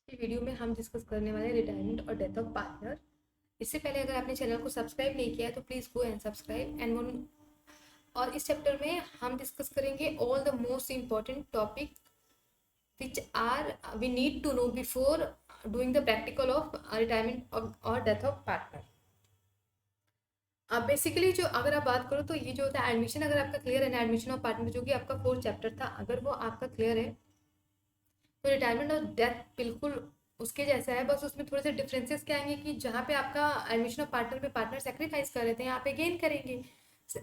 की वीडियो में हम डिस्कस करने वाले हैं रिटायरमेंट और डेथ ऑफ पार्टनर। इससे पहले अगर आपने चैनल को सब्सक्राइब नहीं किया है तो please go and subscribe and one. और इस चैप्टर में हम डिस्कस करेंगे all the most important topic which are we need to know before doing the practical of retirement और डेथ ऑफ पार्टनर। अब बेसिकली जो अगर आप बात करो तो ये जो होता है एडमिशन, अगर आपका क्लियर है ना, एडमिशन ऑफ पार्टनर जो कि आपका 4th चैप्टर था, अगर वो आपका क्लियर है तो रिटायरमेंट और डेथ बिल्कुल उसके जैसा है। बस उसमें थोड़े से डिफरेंसेस क्या आएंगे कि जहाँ पे आपका एडमिशन ऑफ पार्टनर में पार्टनर सेक्रीफाइस कर रहे थे, यहाँ पे गेन करेंगे।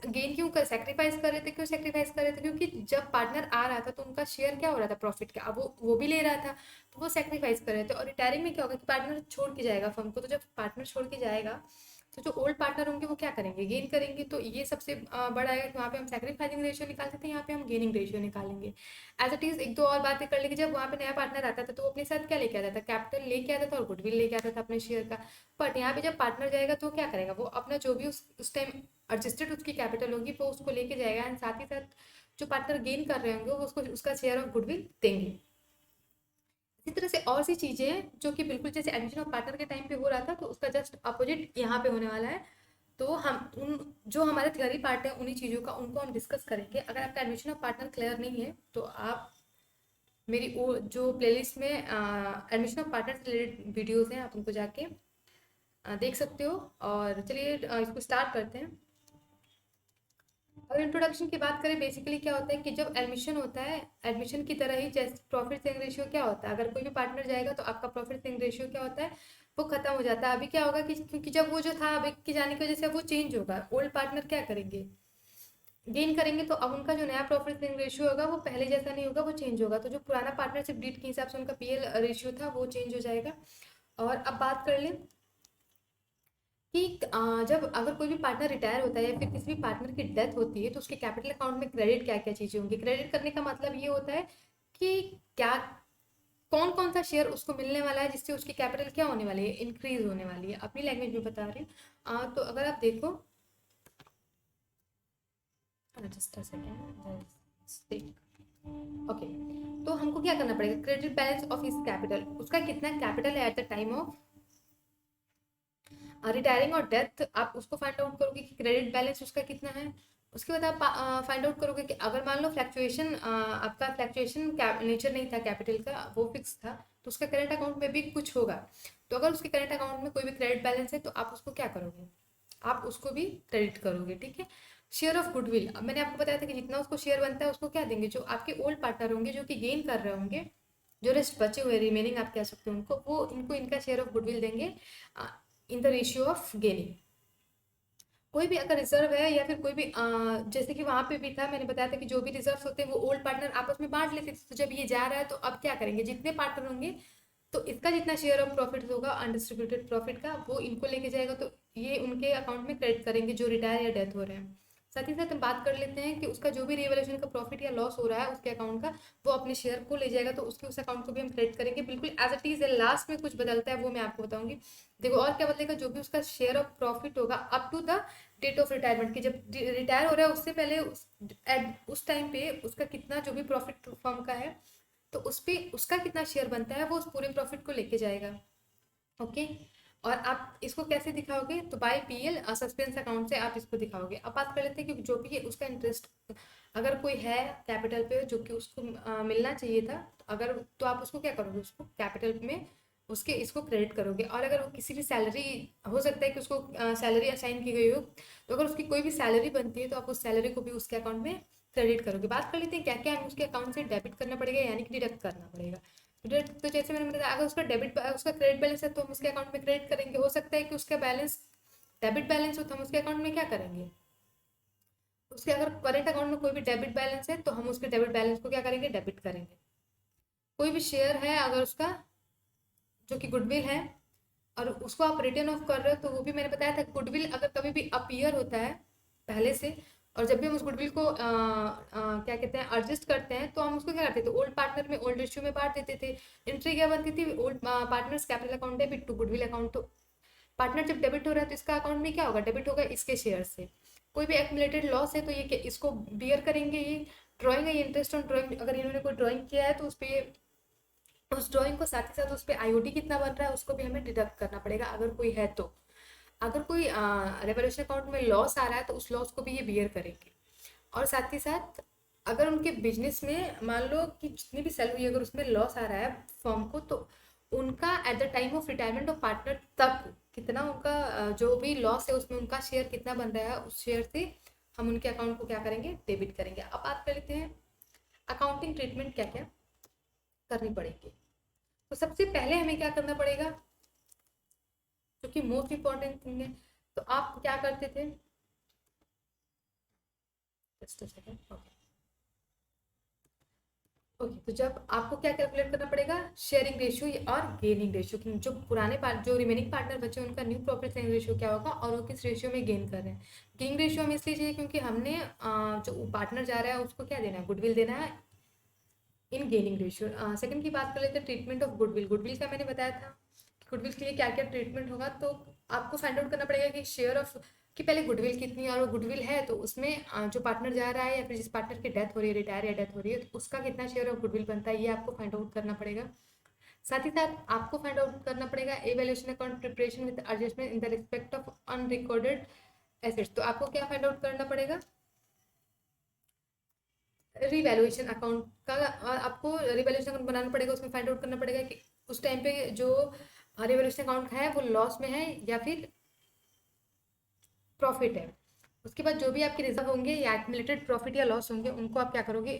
गेन क्यों कर सेक्रीफाइस कर रहे थे? क्यों सेक्रीफाइस कर रहे थे? क्योंकि जब पार्टनर आ रहा था तो उनका शेयर क्या हो रहा था प्रॉफिट का, अब वो भी ले रहा था, तो वो सेक्रीफाइस कर रहे थे। और रिटायरिंग में क्या होगा कि पार्टनर छोड़ के जाएगा फर्म को, तो जब पार्टनर छोड़ के जाएगा तो जो ओल्ड पार्टनर होंगे वो क्या करेंगे? गेन करेंगे। तो ये सबसे बड़ा है कि वहाँ पे हम सैक्रिफाइसिंग रेशियो निकालते थे, यहाँ पे हम गेनिंग रेशियो निकालेंगे। एज इट इज एक दो और बातें कर लेंगे। जब वहाँ पे नया पार्टनर आता था तो वो अपने साथ क्या लेके आता था? कैपिटल लेके आता था और गुडविल लेके आता था अपने शेयर का। बट यहाँ पे जब पार्टनर जाएगा तो क्या करेगा? वो अपना जो भी उस टाइम एडजस्टेड उसकी कैपिटल होगी वो उसको लेके जाएगा, एंड साथ ही साथ जो पार्टनर गेन कर रहे होंगे वो उसको उसका शेयर ऑफ गुडविल देंगे। इसी तरह से और सी चीजें हैं जो कि बिल्कुल जैसे एडमिशन ऑफ पार्टनर के टाइम पे हो रहा था, तो उसका जस्ट अपोजिट यहाँ पे होने वाला है। तो हम उन जो हमारे थियरी पार्ट है उन्हीं चीज़ों का उनको हम डिस्कस करेंगे। अगर आपका एडमिशन ऑफ पार्टनर क्लियर नहीं है तो आप मेरी वो जो प्लेलिस्ट में एडमिशन ऑफ पार्टनर से रिलेटेड वीडियोस हैं, आप उनको जाके देख सकते हो। और चलिए इसको स्टार्ट करते हैं। और इंट्रोडक्शन की बात करें, बेसिकली क्या होता है कि जब एडमिशन होता है, एडमिशन की तरह ही जैसे प्रॉफिट शेयरिंग रेशियो क्या होता है, अगर कोई भी पार्टनर जाएगा तो आपका प्रॉफिट शेयरिंग रेशियो क्या होता है? वो खत्म हो जाता है। अभी क्या होगा कि क्योंकि जब वो जो था अभी की जाने की वजह से वो चेंज होगा, ओल्ड पार्टनर क्या करेंगे? गेन करेंगे। तो अब उनका जो नया प्रॉफिट शेयरिंग रेशियो होगा वो पहले जैसा नहीं होगा, वो चेंज होगा। तो जो पुराना पार्टनरशिप डीड के हिसाब से उनका पीएल रेशियो था वो चेंज हो जाएगा। और अब बात कर लें कि जब अगर कोई भी पार्टनर रिटायर होता है या फिर किसी भी पार्टनर की डेथ होती है तो उसके कैपिटल अकाउंट में क्रेडिट क्या क्या चीज़ें होंगी। क्रेडिट करने का मतलब ये होता है कि क्या कौन कौन सा शेयर उसको मिलने वाला है जिससे उसकी कैपिटल क्या होने वाली है? इंक्रीज होने वाली है। अपनी लैंग्वेज में बता रही हूँ। तो अगर आप देखो, जस्ट अ सेकेंड, ओके। तो हमको क्या करना पड़ेगा? क्रेडिट बैलेंस ऑफ इस कैपिटल, उसका कितना कैपिटल है eight the time of retiring और डेथ, आप उसको फाइंड आउट करोगे कि क्रेडिट बैलेंस उसका कितना है। उसके बाद आप फाइंड आउट करोगे कि अगर मान लो फ्लैक्चुएशन, आपका फ्लैक्चुएशन नेचर नहीं था कैपिटल का, वो फिक्स था, तो उसका करंट अकाउंट में भी कुछ होगा। तो अगर उसके करंट अकाउंट में कोई भी क्रेडिट बैलेंस है तो आप उसको क्या करोगे? आप उसको भी क्रेडिट करोगे, ठीक है। शेयर ऑफ गुडविल, अब मैंने आपको बताया था कि जितना उसको शेयर बनता है उसको क्या देंगे? जो आपके ओल्ड पार्टनर होंगे जो कि गेन कर रहे होंगे, जो रेस्ट बचे हुए रिमेनिंग आप कह सकते हो उनको, वो इनको इनका शेयर ऑफ गुडविल देंगे in the ratio of gaining. कोई भी अगर रिजर्व है या फिर कोई भी जैसे कि वहां पे भी था, मैंने बताया था कि जो भी रिजर्व होते हैं वो ओल्ड पार्टनर आपस में बांट लेते थे। तो जब ये जा रहा है तो अब क्या करेंगे? जितने पार्टनर होंगे तो इसका जितना शेयर ऑफ प्रॉफिट होगा अनडिस्ट्रीब्यूटेड प्रॉफिट का, वो इनको लेके जाएगा। तो ये उनके अकाउंट में क्रेडिट करेंगे जो रिटायर या डेथ हो रहे हैं। साथ ही साथ हम बात कर लेते हैं कि उसका जो भी रिवैल्यूएशन का प्रॉफिट या लॉस हो रहा है उसके अकाउंट का, वो अपने शेयर को ले जाएगा, तो उसके उस अकाउंट को भी हम क्रेडिट करेंगे बिल्कुल एज इट इज। लास्ट में कुछ बदलता है वो मैं आपको बताऊंगी। देखो और क्या बदलेगा, जो भी उसका शेयर ऑफ प्रॉफिट होगा up to the date of retirement की, जब रिटायर हो रहा है उससे पहले उस टाइम पे उसका कितना जो भी प्रॉफिट फर्म का है तो उस पे उसका कितना शेयर बनता है वो उस पूरे प्रॉफिट को लेके जाएगा। ओके। और आप इसको कैसे दिखाओगे? तो बाय पीएल सस्पेंस अकाउंट से आप इसको दिखाओगे। अब बात कर लेते हैं कि जो भी है उसका इंटरेस्ट अगर कोई है कैपिटल पे जो कि उसको मिलना चाहिए था, तो अगर तो आप उसको क्या करोगे? उसको कैपिटल में उसके इसको क्रेडिट करोगे। और अगर वो किसी भी सैलरी, हो सकता है कि उसको सैलरी असाइन की गई हो, तो अगर उसकी कोई भी सैलरी बनती है तो आप उस सैलरी को भी उसके अकाउंट में क्रेडिट करोगे। बात कर लेते हैं क्या क्या हमें उसके अकाउंट से डेबिट करना पड़ेगा यानी कि डिडक्ट करना पड़ेगा। तो जैसे मैंने बताया, अगर उसका क्रेडिट बैलेंस है तो हम उसके अकाउंट में क्रेडिट करेंगे। हो सकता है कि उसका बैलेंस डेबिट बैलेंस हो तो हम उसके अकाउंट में क्या करेंगे? उसके अगर करेंट अकाउंट में कोई भी डेबिट बैलेंस है तो हम उसके डेबिट बैलेंस को क्या करेंगे? डेबिट करेंगे। कोई भी शेयर है अगर उसका जो कि गुडविल है और उसको आप रिटर्न ऑफ कर रहे हो, तो वो भी मैंने बताया था गुडविल अगर कभी भी अपीयर होता है पहले से, और जब भी हम उस गुडविल को क्या कहते हैं एडजस्ट करते हैं, तो हम उसको क्या करते थे? ओल्ड पार्टनर में ओल्ड रेशियो में बांट देते थे। एंट्री क्या बनती थी? Old partners capital account debit to goodwill account. तो पार्टनर जब डेबिट हो रहा है तो इसका अकाउंट में क्या होगा? डेबिट होगा इसके शेयर से। कोई भी एक्यूमुलेटेड लॉस है तो ये इसको बियर करेंगे। ये ड्राइंग है, ये इंटरेस्ट ऑन ड्राइंग, अगर इन्होंने कोई ड्राइंग किया है तो उस पर उस ड्राइंग को साथ ही साथ उस पे आईओडी कितना बन रहा है उसको भी हमें डिडक्ट करना पड़ेगा अगर कोई है तो। अगर कोई रेवोल्यूशन अकाउंट में लॉस आ रहा है तो उस लॉस को भी ये बियर करेंगे। और साथ ही साथ अगर उनके बिजनेस में मान लो कि जितनी भी सेल हुई अगर उसमें लॉस आ रहा है फर्म को, तो उनका eight the time of retirement of partner तक कितना उनका जो भी लॉस है उसमें उनका शेयर कितना बन रहा है, उस शेयर से हम उनके अकाउंट को क्या करेंगे, डेबिट करेंगे। अब बात कर लेते हैं अकाउंटिंग ट्रीटमेंट क्या क्या करनी पड़ेगी। तो सबसे पहले हमें क्या करना पड़ेगा, जो कि मोस्ट इंपॉर्टेंट थिंग है। तो आप क्या करते थे, just a second, okay okay. तो जब आपको क्या कैलकुलेट करना पड़ेगा, शेयरिंग रेशियो और गेनिंग रेशियो की जो पुराने पार्ट जो रिमेनिंग पार्टनर बचे उनका न्यू प्रॉफिट शेयरिंग रेशियो क्या होगा और वो किस रेशियो में गेन कर रहे हैं। गेनिंग रेशियो हमें इसलिए चाहिए क्योंकि हमने जो पार्टनर जा रहा है उसको क्या देना है, गुडविल देना है इन गेनिंग रेशियो। सेकंड की बात कर लेते हैं ट्रीटमेंट ऑफ गुडविल। गुडविल का मैंने बताया था गुडविल के लिए क्या क्या ट्रीटमेंट होगा। तो आपको फाइंड आउट करना पड़ेगा कि शेयर ऑफ कि पहले गुडविल कितनी है, और वो गुडविल है तो उसमें जो पार्टनर जा रहा है या फिर जिस पार्टनर की डेथ हो रही है, रिटायर या डेथ हो रही है, तो उसका कितना शेयर ऑफ गुडविल बनता है, ये आपको फाइंड आउट करना पड़ेगा। साथ ही साथ आपको फाइंड आउट करना पड़ेगा evaluation account preparation with adjustment in the respect of unrecorded assets. तो आपको क्या फाइंड आउट करना पड़ेगा, रिवैल्यूएशन अकाउंट का। आपको रिवैल्यूएशन अकाउंट बनाना पड़ेगा, उसमें फाइंड आउट करना पड़ेगा कि उस टाइम पे जो रिवैल्यूएशन अकाउंट है वो लॉस में है या फिर प्रॉफिट है। उसके बाद जो भी आपके रिजर्व होंगे या एक्यूमुलेटेड प्रॉफिट या लॉस होंगे उनको आप क्या करोगे,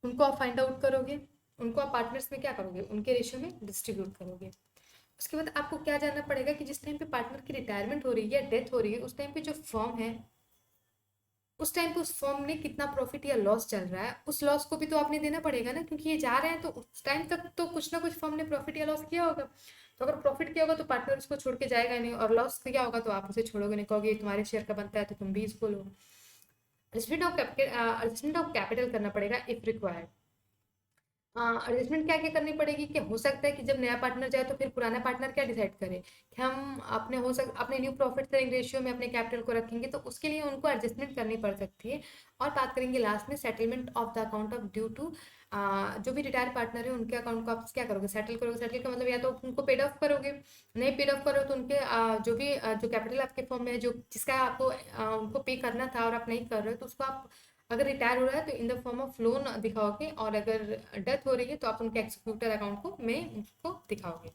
उनको आप फाइंड आउट करोगे, उनको आप पार्टनर्स में क्या करोगे, उनके रेशियो में डिस्ट्रीब्यूट करोगे। उसके बाद आपको क्या जानना पड़ेगा कि जिस टाइम पे पार्टनर की रिटायरमेंट हो रही है या डेथ हो रही है उस टाइम पे जो फर्म है उस टाइम पे उस फर्म में कितना प्रॉफिट या लॉस चल रहा है, उस लॉस को भी तो आपने देना पड़ेगा ना, क्योंकि ये जा रहे हैं तो उस टाइम तक तो कुछ ना कुछ फर्म ने प्रॉफिट या लॉस किया होगा। तो अगर प्रॉफिट किया होगा तो पार्टनर उसको छोड़ के जाएगा नहीं, और लॉस किया होगा तो आप उसे छोड़ोगे नहीं, कहोगे तुम्हारे शेयर का बनता है तो तुम भी इसको लो। एडजस्टमेंट ऑफ कैपिटल करना पड़ेगा इफ रिक्वायर्ड। एडजस्टमेंट क्या क्या करनी पड़ेगी कि हो सकता है कि जब नया पार्टनर जाए तो फिर पुराना पार्टनर क्या डिसाइड करे कि हम अपने न्यू प्रॉफिट शेयरिंग रेशियो में अपने कैपिटल को रखेंगे, तो उसके लिए उनको एडजस्टमेंट करनी पड़ सकती है। और बात करेंगे लास्ट में settlement of the account of due to जो भी रिटायर पार्टनर है उनके अकाउंट को आप क्या करोगे, सेटल करोगे। सेटल का मतलब या तो उनको पेड ऑफ करोगे, नहीं पेड ऑफ करो तो उनके जो भी जो कैपिटल आपके फॉर्म में है जो जिसका आपको उनको पे करना था और आप नहीं कर रहे हो तो उसको आप अगर रिटायर हो रहा है तो in the form of loan दिखाओगे, और अगर डेथ हो रही है तो आप उनके एक्सिक्यूटर अकाउंट को में उसको दिखाओगे।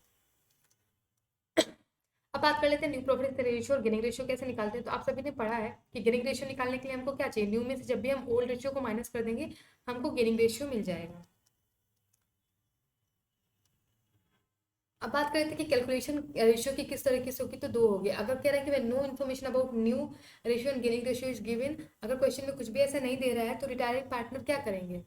अब बात कर लेते हैं न्यू प्रॉफिट रेशियो और गेनिंग रेशियो कैसे निकालते हैं। तो आप सभी ने पढ़ा है कि गेनिंग रेशियो निकालने के लिए हमको क्या चाहिए, न्यू में से जब भी हम ओल्ड रेशियो को माइनस कर देंगे हमको गेनिंग रेशियो मिल जाएगा। अब बात करते हैं कि कैलकुलेशन रेशियो की किस तरीके से होगी। तो दो हो गए, अगर कह रहा है कि no information about new ratio and gaining ratio is given, अगर क्वेश्चन में कुछ भी ऐसा नहीं दे रहा है तो रिटायरिंग पार्टनर क्या करेंगे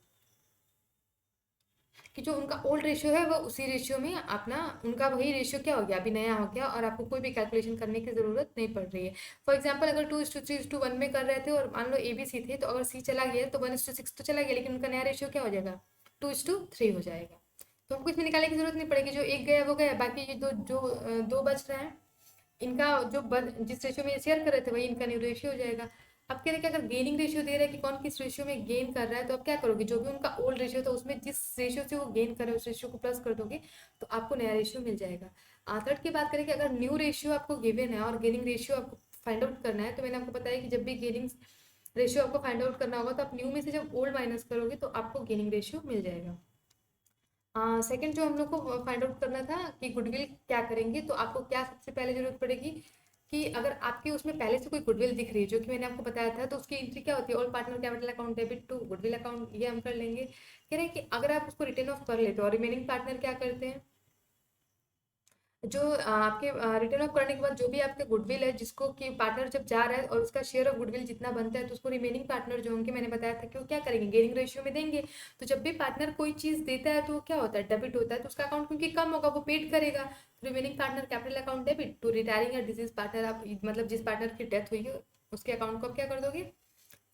कि जो उनका ओल्ड रेशियो है वो उसी रेशियो में अपना उनका वही रेशियो क्या हो गया, अभी नया हो गया, और आपको कोई भी कैलकुलेशन करने की जरूरत नहीं पड़ रही है। फॉर एग्जांपल अगर 2:3:1 में कर रहे थे और मान लो ए बी सी थे, तो अगर सी चला गया तो 1:6 तो चला गया, लेकिन उनका नया रेशियो क्या हो जाएगा, 2:3 हो जाएगा। तो हमको इसमें निकालने की जरूरत नहीं पड़ेगी, जो एक गया वो गया, बाकी ये दो बच रहे हैं इनका जिस रेशियो में शेयर कर रहे थे वही इनका न्यू रेशियो हो जाएगा। अब कह रहे हैं कि अगर गेनिंग रेशियो दे रहा है कि कौन किस रेशियो में गेन कर रहा है, तो आप क्या करोगे, जो भी उनका ओल्ड रेशियो था उसमें जिस रेशियो से वो गेन कर रहे हैं उस रेशियो को प्लस कर दोगे तो आपको नया रेशियो मिल जाएगा। थर्ड की बात करें कि अगर न्यू रेशियो आपको गिवन है और गेनिंग रेशियो आपको फाइंड आउट करना है, तो मैंने आपको बताया कि जब भी गेनिंग रेशियो आपको फाइंड आउट करना होगा तो आप न्यू में से जब ओल्ड माइनस करोगे तो आपको गेनिंग रेशियो मिल जाएगा। सेकंड जो हम लोग को फाइंड आउट करना था कि गुडविल क्या करेंगे, तो आपको क्या सबसे पहले जरूरत पड़ेगी कि अगर आपके उसमें पहले से कोई गुडविल दिख रही है जो कि मैंने आपको बताया था, तो उसकी एंट्री क्या होती है, all partner capital account debit to goodwill account, ये हम कर लेंगे। कह रहे हैं कि अगर आप उसको रिटर्न ऑफ कर लेते हो और रिमेनिंग पार्टनर क्या करते हैं, जो आपके रिटर्न ऑफ करने के बाद जो भी आपके गुडविल है जिसको कि पार्टनर जब जा रहा है और उसका शेयर ऑफ गुडविल जितना बनता है तो उसको रिमेनिंग पार्टनर जो होंगे मैंने बताया था कि वो क्या करेंगे, गेनिंग रेशियो में देंगे। तो जब भी पार्टनर कोई चीज देता है तो वो क्या होता है, डेबिट होता है, तो उसका अकाउंट क्योंकि कम होगा वो पेड करेगा। तो remaining partner capital account debit to retiring या डिजीज पार्टनर, आप मतलब जिस पार्टनर की डेथ हुई है उसके अकाउंट को आप क्या कर दोगे,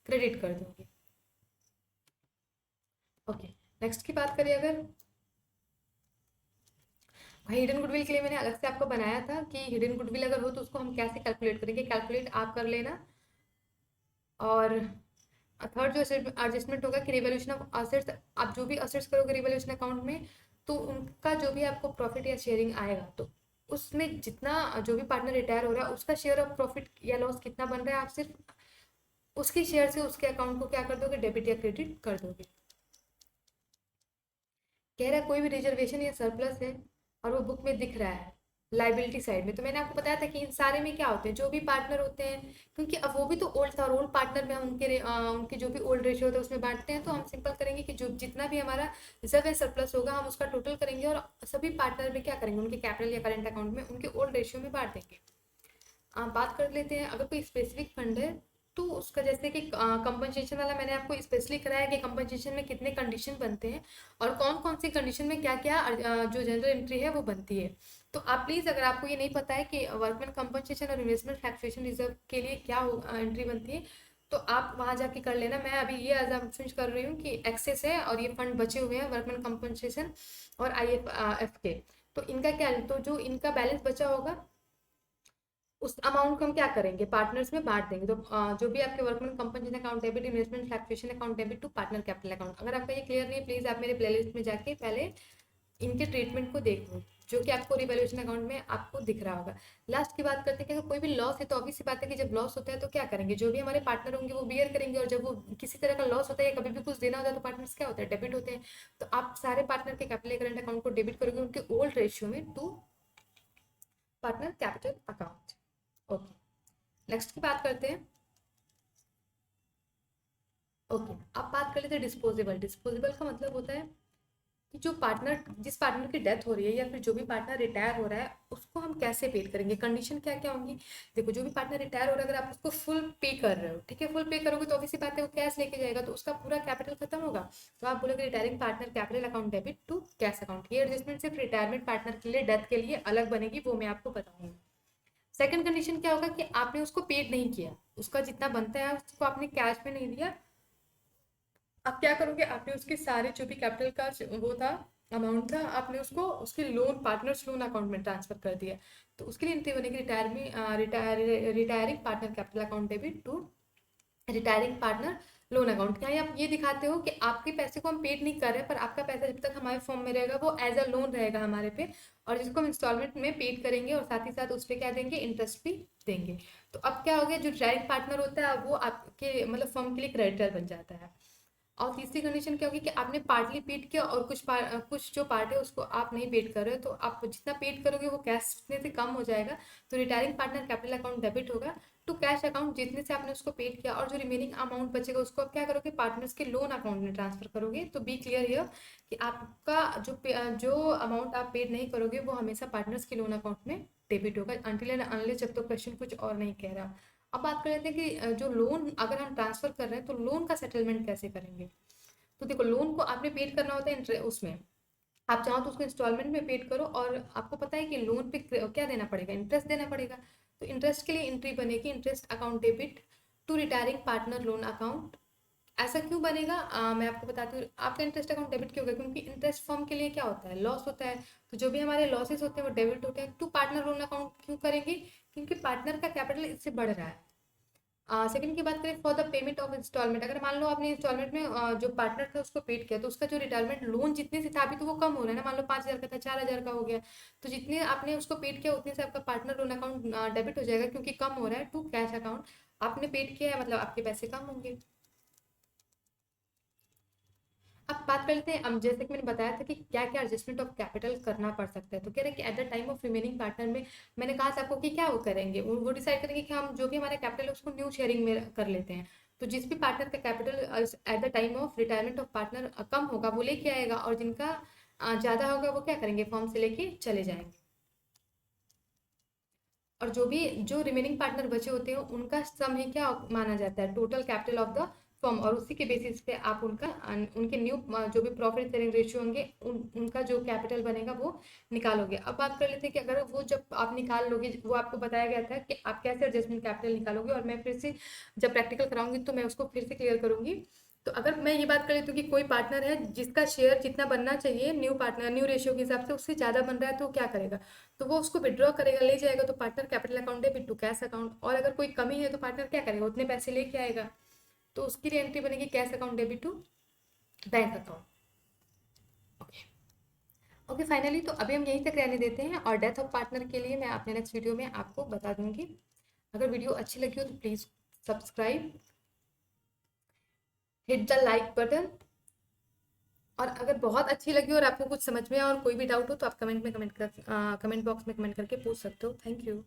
क्रेडिट कर दोगे। ओके, नेक्स्ट की बात करें अगर हिडन गुडविल के लिए मैंने अलग से आपको बनाया था कि हिडन गुडविल अगर हो तो उसको हम कैसे कैलकुलेट करेंगे, कैलकुलेट आप कर लेना। और थर्ड जो एडजस्टमेंट होगा कि रिवैल्यूएशन ऑफ असेट्स, आप जो भी असेट्स करोगे रिवैल्यूएशन अकाउंट में तो उनका जो भी आपको प्रॉफिट या शेयरिंग आएगा, तो उसमें जितना जो भी पार्टनर रिटायर हो रहा है उसका शेयर ऑफ प्रॉफिट या लॉस कितना बन रहा है, आप सिर्फ उसके शेयर से उसके अकाउंट को क्या कर दोगे, डेबिट या क्रेडिट कर दोगे। कह रहा है कोई भी रिजर्वेशन या सरप्लस है और वो बुक में दिख रहा है लाइबिलिटी साइड में, तो मैंने आपको बताया था कि इन सारे में क्या होते हैं, जो भी पार्टनर होते हैं, क्योंकि अब वो भी तो ओल्ड था और ओल्ड पार्टनर में हम उनके जो भी ओल्ड रेशियो होता है उसमें बांटते हैं, तो हम सिंपल करेंगे कि जो जितना भी हमारा रिजर्व या सरप्लस होगा हम उसका टोटल करेंगे और सभी पार्टनर में क्या करेंगे, उनके कैपिटल या करेंट अकाउंट में उनके ओल्ड रेशियो में बांट देंगे। बात कर लेते हैं अगर कोई स्पेसिफिक फंड है तो उसका, जैसे कि कंपनसेशन वाला मैंने आपको स्पेशली कराया कि कंपनसेशन में कितने कंडीशन बनते हैं और कौन कौन सी कंडीशन में क्या क्या जो जनरल एंट्री है वो बनती है। तो आप प्लीज़, अगर आपको ये नहीं पता है कि वर्कमैन कंपनसेशन और इन्वेस्टमेंट फ्लक्चुएशन रिजर्व के लिए क्या एंट्री बनती है, तो आप वहाँ जाके कर लेना। मैं अभी ये अजम्पशन कर रही हूँ कि एक्सेस है और ये फंड बचे हुए हैं वर्कमैन कंपनसेशन और IFF के, तो इनका क्या, तो जो इनका बैलेंस बचा होगा उस अमाउंट को हम क्या करेंगे, पार्टनर्स में बांट देंगे। तो जो भी आपके workman compensation account debit, investment fluctuation account debit to partner capital account. अगर आपका ये क्लियर नहीं है, प्लीज आप मेरे प्लेलिस्ट में जाके पहले इनके ट्रीटमेंट को देख लो, जो कि आपको रिवैल्यूएशन अकाउंट में आपको दिख रहा होगा। लास्ट की बात करते हैं कि अगर कोई भी लॉस है तो ऑब्वियस सी बात है कि जब लॉस होता है तो क्या करेंगे, जो भी हमारे पार्टनर होंगे वो बियर करेंगे, और जब वो किसी तरह का लॉस होता है या कभी भी कुछ देना होता है तो पार्टनर्स क्या होता है, डेबिट होते हैं। तो आप सारे पार्टनर के कैपिटल करंट अकाउंट को डेबिट करोगे उनके ओल्ड रेशियो में to partner capital account. Okay, next की बात करते हैं। ओके, अब बात कर लेते हैं डिस्पोजेबल। डिस्पोजेबल का मतलब होता है कि जो पार्टनर, जिस पार्टनर की डेथ हो रही है या फिर जो भी पार्टनर रिटायर हो रहा है उसको हम कैसे पे करेंगे, कंडीशन क्या क्या होंगी। देखो, जो भी पार्टनर रिटायर हो रहा है अगर आप उसको फुल पे कर रहे हो, ठीक है, फुल पे करोगे तो ऑब्वियसली बात है वो कैश लेके जाएगा तो उसका पूरा कैपिटल खत्म होगा। तो आप बोलोगे retiring partner capital account debit to cash account. ये एडजस्टमेंट सिर्फ रिटायरमेंट पार्टनर के लिए, डेथ के लिए अलग बनेगी, वो मैं आपको बताऊंगी। सेकंड कंडीशन क्या होगा कि आपने उसको पेड नहीं किया, उसका जितना बनता है उसको आपने कैश में नहीं दिया। आप क्या करोगे, आपने उसके सारे जो भी कैपिटल का वो था, अमाउंट था, आपने उसको उसके लोन, पार्टनर्स लोन अकाउंट में ट्रांसफर कर दिया। तो उसके लिए एंट्री बनेगी retiring partner capital account debit to retiring partner loan account. क्या आप ये दिखाते हो कि आपके पैसे को हम पेड नहीं कर रहे हैं, पर आपका पैसा जब तक हमारे फॉर्म में रहेगा वो एज अ लोन रहेगा हमारे पे, और जिसको हम इंस्टॉलमेंट में पेड करेंगे और साथ ही साथ उस पर क्या देंगे, इंटरेस्ट भी देंगे। तो अब क्या हो गया, जो डायरेक्ट पार्टनर होता है वो आपके मतलब फर्म के लिए क्रेडिटर बन जाता है। और तीसरी कंडीशन क्या होगी कि आपने पार्टली पेड किया और कुछ जो पार्ट है उसको आप नहीं पेड कर रहे हो, तो आप जितना पेड करोगे वो कैश से कम हो जाएगा। तो retiring partner capital account debit होगा टू कैश अकाउंट, जितने से आपने उसको पेड किया, और जो रिमेनिंग अमाउंट बचेगा उसको आप क्या करोगे, पार्टनर्स के लोन अकाउंट में ट्रांसफर करोगे। तो बी क्लियर हियर कि आपका जो अमाउंट आप पेड नहीं करोगे वो हमेशा पार्टनर्स के लोन अकाउंट में डेबिट होगा, अनटिल एंड अनलेस जब तक क्वेश्चन कुछ और नहीं कह रहा। अब बात कर लेते हैं कि जो लोन अगर हम ट्रांसफर कर रहे हैं तो लोन का सेटलमेंट कैसे करेंगे। तो देखो, लोन को आपने पेड करना होता है उसमें, आप चाहो तो उसको इंस्टॉलमेंट में पेड करो, और आपको पता है कि लोन पे क्या देना पड़ेगा, इंटरेस्ट देना पड़ेगा। तो इंटरेस्ट के लिए एंट्री बनेगी interest account debit to retiring partner loan account. ऐसा क्यों बनेगा, मैं आपको बताती हूँ। आपका इंटरेस्ट अकाउंट डेबिट क्यों होगा, क्योंकि इंटरेस्ट फर्म के लिए क्या होता है, लॉस होता है। तो जो भी हमारे लॉसेस होते हैं वो डेबिट होते हैं टू पार्टनर लोन अकाउंट। क्यों करेंगे, क्योंकि पार्टनर का कैपिटल इससे बढ़ रहा है। सेकंड की बात करें, for the payment of instalment, अगर मान लो आपने इंस्टॉलमेंट में जो पार्टनर था उसको पेड किया, तो उसका जो रिटायरमेंट लोन जितने से था अभी तो वो कम हो रहा है ना, मान लो 5,000 का था 4,000 का हो गया, तो जितने आपने उसको पेड किया उतने से आपका पार्टनर लोन अकाउंट डेबिट हो जाएगा, क्योंकि कम हो रहा है टू कैश अकाउंट। आपने पेड किया है मतलब आपके पैसे कम होंगे। अब बात कर लेते हैं, अब जैसे कि मैंने बताया था कि क्या क्या एडजस्टमेंट ऑफ कैपिटल करना पड़ सकता है, तो कह रहे हैं कि eight the time of remaining partner में, मैंने कहा था आपको कि क्या वो करेंगे, वो डिसाइड करेंगे कि हम जो भी हमारा कैपिटल है उसको न्यू शेयरिंग में कर लेते हैं। तो जिस भी पार्टनर का capital at the time of retirement of partner कम होगा वो लेके आएगा, और जिनका ज़्यादा होगा वो क्या करेंगे, फॉर्म से लेके चले जाएंगे। और जो रिमेनिंग पार्टनर बचे होते हैं उनका सम ही क्या माना जाता है, total capital of the firm, और उसी के बेसिस पे आप उनके न्यू जो भी प्रॉफिट शेयरिंग रेशियो होंगे उनका जो कैपिटल बनेगा वो निकालोगे। अब बात कर लेते हैं कि अगर वो जब आप निकाल लोगे, वो आपको बताया गया था कि आप कैसे एडजस्टमेंट कैपिटल निकालोगे, और मैं फिर से जब प्रैक्टिकल कराऊंगी तो मैं उसको फिर से क्लियर करूंगी। तो अगर मैं ये बात कर लेती हूँ कि कोई पार्टनर है जिसका शेयर जितना बनना चाहिए न्यू पार्टनर न्यू रेशियो के हिसाब से उससे ज़्यादा बन रहा है, तो क्या करेगा, तो वो उसको विड्रॉ करेगा, ले जाएगा तो partner capital account debit to cash account. और अगर कोई कमी है तो पार्टनर क्या करेगा, उतने पैसे लेके आएगा, तो उसके लिए एंट्री बनेगी cash account debit to bank account. Okay, okay, finally तो अभी हम यहीं तक रहने देते हैं, और डेथ ऑफ पार्टनर के लिए मैं अपने नेक्स्ट वीडियो में आपको बता दूंगी। अगर वीडियो अच्छी लगी हो तो please subscribe, hit the like button, और अगर बहुत अच्छी लगी और आपको कुछ समझ में आए और कोई भी डाउट हो तो आप कमेंट बॉक्स में कमेंट करके पूछ सकते हो। Thank you.